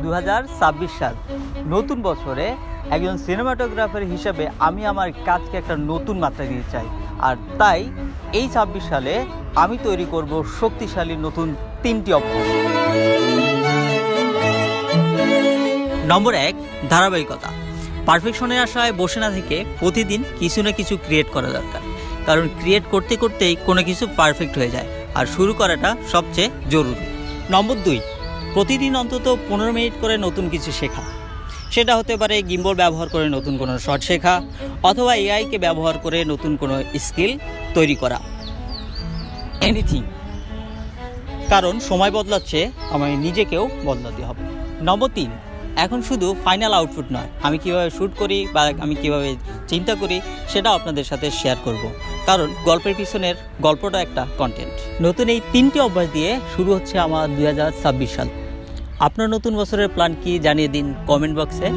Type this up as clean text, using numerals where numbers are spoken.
2026 সাল, নতুন বছরে একজন সিনেমাটোগ্রাফার হিসেবে আমি আমার কাজকে একটা নতুন মাত্রা দিতে চাই। আর তাই এই 26 সালে আমি তৈরি করব শক্তিশালী নতুন 3টি অভ্যাস। নম্বর 1, ধারাবাহিকতা। পারফেকশনের আশায় বসে না থেকে প্রতিদিন কিছু না কিছু ক্রিয়েট করা দরকার, কারণ ক্রিয়েট করতে করতেই কোনো কিছু পারফেক্ট হয়ে যায়, আর শুরু করাটা সবচেয়ে জরুরি। নম্বর 2, প্রতিদিন অন্তত 15 মিনিট করে নতুন কিছু শেখা। সেটা হতে পারে গিম্বল ব্যবহার করে নতুন কোনো শট শেখা, অথবা এআইকে ব্যবহার করে নতুন কোনো স্কিল তৈরি করা, এনিথিং। কারণ সময় বদলাচ্ছে, আমায় নিজেকেও বদলাতে হবে। নম্বর 3, এখন শুধু ফাইনাল আউটপুট নয়, আমি কিভাবে শ্যুট করি বা আমি কিভাবে চিন্তা করি সেটাও আপনাদের সাথে শেয়ার করব, কারণ গল্পের পিছনের গল্পটা একটা কন্টেন্ট। নতুন এই 3টি অভ্যাস দিয়ে শুরু হচ্ছে আমার 2026 সাল। আপনার নতুন বছরের প্ল্যান কি জানিয়ে দিন কমেন্ট বক্সে।